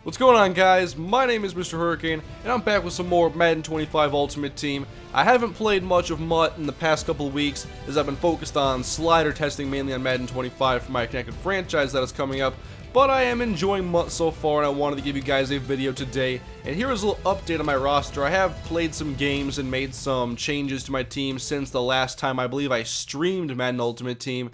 What's going on, guys? My name is MrHurriicane, and I'm back with some more Madden 25 Ultimate Team. I haven't played much of MUT in the past couple of weeks, as I've been focused on slider testing mainly on Madden 25 for my connected franchise that is coming up, but I am enjoying MUT so far, and I wanted to give you guys a video today. And here is a little update on my roster. I have played some games and made some changes to my team since the last time I believe I streamed Madden Ultimate Team.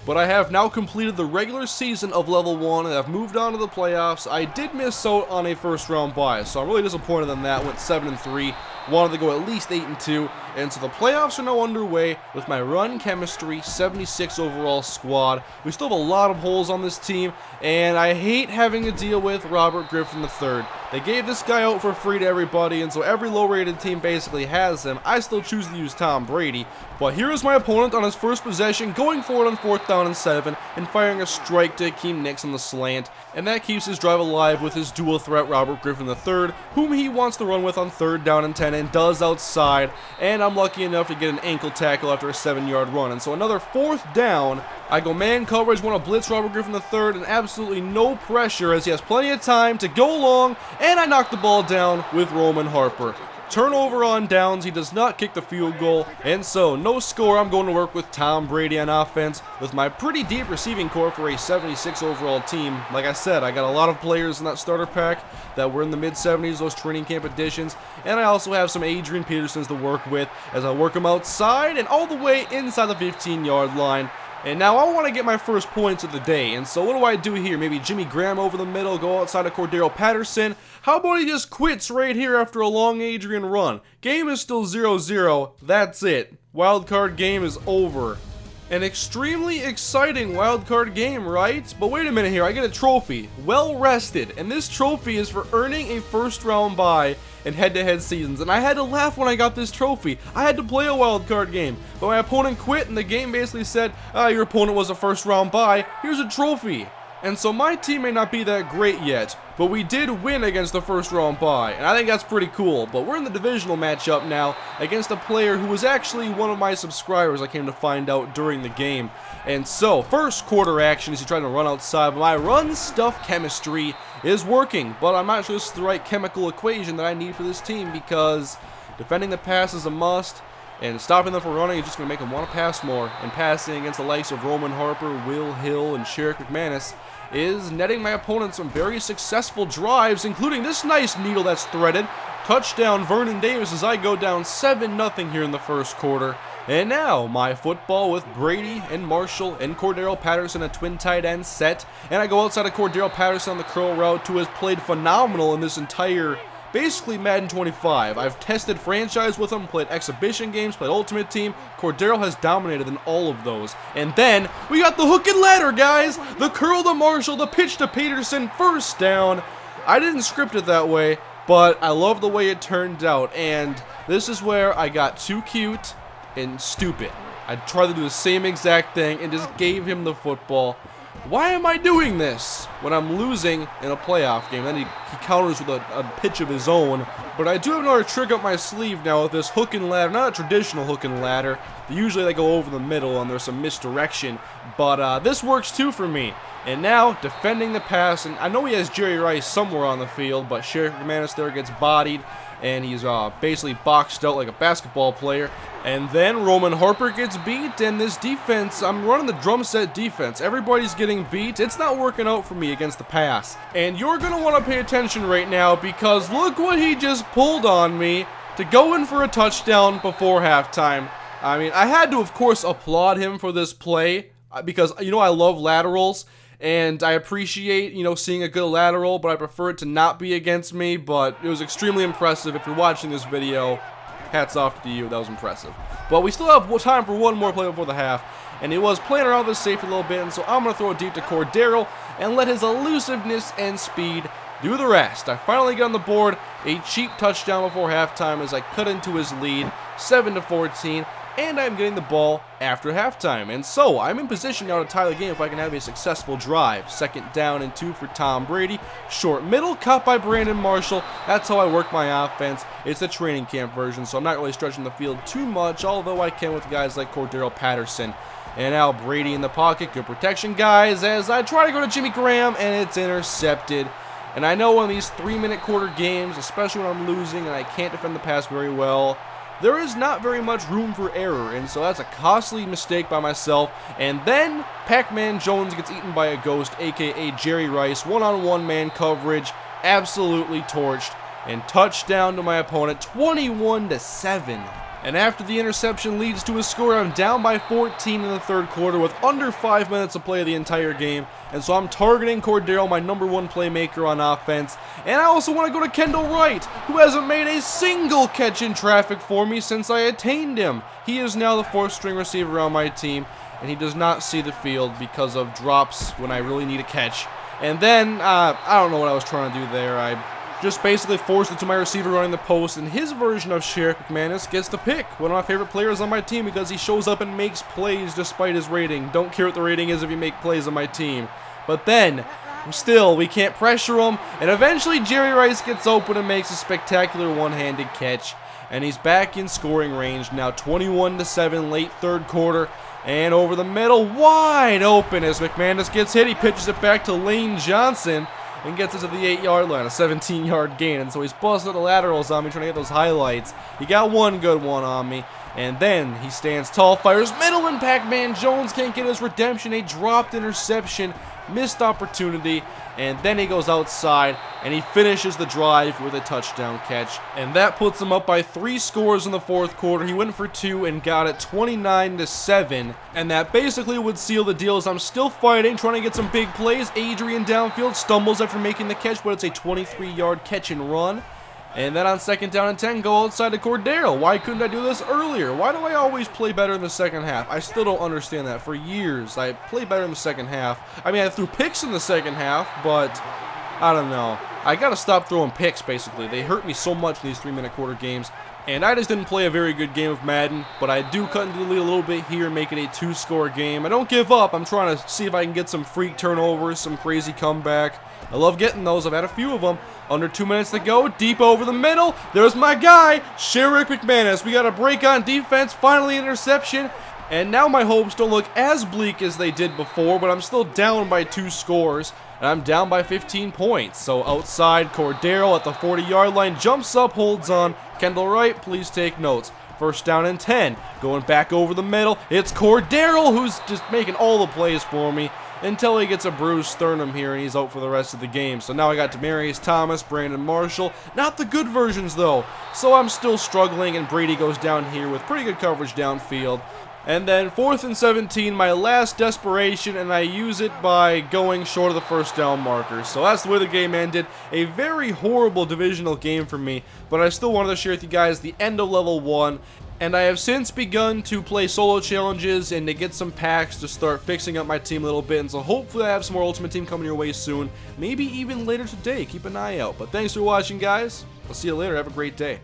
But I have now completed the regular season of level 1 and I've moved on to the playoffs. I did miss out on a first round bye, so I'm really disappointed in that. Went 7-3, wanted to go at least 8-2, and so the playoffs are now underway with my run chemistry 76 overall squad. We still have a lot of holes on this team, and I hate having to deal with Robert Griffin III. They gave this guy out for free to everybody, and so every low-rated team basically has him. I still choose to use Tom Brady, but here is my opponent on his first possession, going for it on 4th down and 7, and firing a strike to Akeem Nicks on the slant, and that keeps his drive alive with his dual threat Robert Griffin III, whom he wants to run with on 3rd down and 10, and does outside, and I'm lucky enough to get an ankle tackle after a 7-yard run. And so another 4th down, I go man coverage, want to blitz Robert Griffin III, and absolutely no pressure as he has plenty of time to go long, and I knock the ball down with Roman Harper. Turnover on downs, he does not kick the field goal, and so no score. I'm going to work with Tom Brady on offense with my pretty deep receiving core for a 76 overall team. Like I said, I got a lot of players in that starter pack that were in the mid-70s, those training camp editions, and I also have some Adrian Petersons to work with as I work them outside and all the way inside the 15-yard line. And now I want to get my first points of the day, and so what do I do here? Maybe Jimmy Graham over the middle, go outside of Cordero Patterson. How about he just quits right here after a long Adrian run? Game is still 0-0, that's it. Wildcard game is over. An extremely exciting wildcard game, right? But wait a minute here, I get a trophy. Well rested, and this trophy is for earning a first round bye in head-to-head seasons. And I had to laugh when I got this trophy. I had to play a wildcard game, but my opponent quit and the game basically said, your opponent was a first round bye, here's a trophy. And so my team may not be that great yet, but we did win against the first round bye, and I think that's pretty cool. But we're in the divisional matchup now against a player who was actually one of my subscribers, I came to find out during the game. And so, first quarter action is he trying to run outside, but my run stuff chemistry is working, but I'm not sure this is the right chemical equation that I need for this team, because defending the pass is a must, and stopping them from running is just going to make them want to pass more. And passing against the likes of Roman Harper, Will Hill, and Sherrick McManus is netting my opponent some very successful drives, including this nice needle that's threaded. Touchdown Vernon Davis as I go down 7-0 here in the first quarter. And now my football with Brady and Marshall and Cordero Patterson, a twin tight end set. And I go outside of Cordero Patterson on the curl route, who has played phenomenal in this entire basically Madden 25. I've tested franchise with him, played exhibition games, played Ultimate Team. Cordero has dominated in all of those. And then we got the hook and ladder, guys. The curl to Marshall, the pitch to Peterson, first down. I didn't script it that way, but I love the way it turned out. And this is where I got too cute and stupid. I tried to do the same exact thing and just gave him the football. Why am I doing this when I'm losing in a playoff game? Then he counters with a pitch of his own. But I do have another trick up my sleeve now with this hook and ladder. Not a traditional hook and ladder. Usually they go over the middle and there's some misdirection. But this works too for me. And now, defending the pass. And I know he has Jerry Rice somewhere on the field, but Sherrick McManus there gets bodied. And he's basically boxed out like a basketball player. And then Roman Harper gets beat, and this defense, I'm running the Drumset defense. Everybody's getting beat. It's not working out for me against the pass. And you're going to want to pay attention right now, because look what he just pulled on me to go in for a touchdown before halftime. I mean, I had to, of course, applaud him for this play, because, you know, I love laterals. And I appreciate, you know, seeing a good lateral, but I prefer it to not be against me. But it was extremely impressive. If you're watching this video, hats off to you. That was impressive. But we still have time for one more play before the half. And he was playing around with his safety a little bit. And so I'm going to throw it deep to Cordero and let his elusiveness and speed do the rest. I finally get on the board. A cheap touchdown before halftime as I cut into his lead, 7-14. And I'm getting the ball after halftime. And so I'm in position now to tie the game if I can have a successful drive. 2nd down and 2 for Tom Brady. Short middle, caught by Brandon Marshall. That's how I work my offense. It's the training camp version, so I'm not really stretching the field too much, although I can with guys like Cordero Patterson. And now Brady in the pocket. Good protection, guys, as I try to go to Jimmy Graham, and it's intercepted. And I know in these 3-minute quarter games, especially when I'm losing and I can't defend the pass very well, there is not very much room for error, and so that's a costly mistake by myself. And then Pac-Man Jones gets eaten by a ghost, aka Jerry Rice. One-on-one man coverage, absolutely torched, and touchdown to my opponent, 21-7. And after the interception leads to a score, I'm down by 14 in the third quarter with under 5 minutes to play the entire game. And so I'm targeting Cordero, my #1 playmaker on offense. And I also want to go to Kendall Wright, who hasn't made a single catch in traffic for me since I attained him. He is now the 4th string receiver on my team, and he does not see the field because of drops when I really need a catch. And then, I don't know what I was trying to do there. I just basically forced it to my receiver running the post, and his version of Sheriff McManus gets the pick. One of my favorite players on my team because he shows up and makes plays despite his rating. Don't care what the rating is if you make plays on my team. But then, still, we can't pressure him, and eventually Jerry Rice gets open and makes a spectacular one-handed catch, and he's back in scoring range, now 21-7 late third quarter, and over the middle, wide open as McManus gets hit. He pitches it back to Lane Johnson, and gets it to the 8-yard line, a 17-yard gain. And so he's busting the laterals on me, trying to get those highlights. He got one good one on me, and then he stands tall, fires middle, and Pac-Man Jones can't get his redemption. A dropped interception, missed opportunity, and then he goes outside, and he finishes the drive with a touchdown catch. And that puts him up by 3 scores in the fourth quarter. He went for 2 and got it 29-7. And that basically would seal the deal as I'm still fighting, trying to get some big plays. Adrian downfield stumbles after making the catch, but it's a 23-yard catch and run. And then on 2nd down and 10, go outside to Cordero. Why couldn't I do this earlier? Why do I always play better in the second half? I still don't understand that. For years, I play better in the second half. I mean, I threw picks in the second half, but I don't know. I gotta stop throwing picks, basically. They hurt me so much in these 3-minute quarter games. And I just didn't play a very good game of Madden, but I do cut into the lead a little bit here, make it a 2-score game. I don't give up. I'm trying to see if I can get some freak turnovers, some crazy comeback. I love getting those. I've had a few of them. Under 2 minutes to go, deep over the middle. There's my guy, Sheriff McManus. We got a break on defense, finally interception. And now my hopes don't look as bleak as they did before, but I'm still down by 2 scores. And I'm down by 15 points. So outside, Cordero at the 40-yard line, jumps up, holds on. Kendall Wright, please take notes. 1st down and 10. Going back over the middle, it's Cordero who's just making all the plays for me until he gets a bruised sternum here and he's out for the rest of the game. So now I got Demaryius Thomas, Brandon Marshall, not the good versions though. So I'm still struggling, and Brady goes down here with pretty good coverage downfield. And then 4th and 17, my last desperation, and I use it by going short of the 1st down marker. So that's the way the game ended. A very horrible divisional game for me, but I still wanted to share with you guys the end of level 1. And I have since begun to play solo challenges and to get some packs to start fixing up my team a little bit. And so hopefully I have some more Ultimate Team coming your way soon. Maybe even later today. Keep an eye out. But thanks for watching, guys. I'll see you later. Have a great day.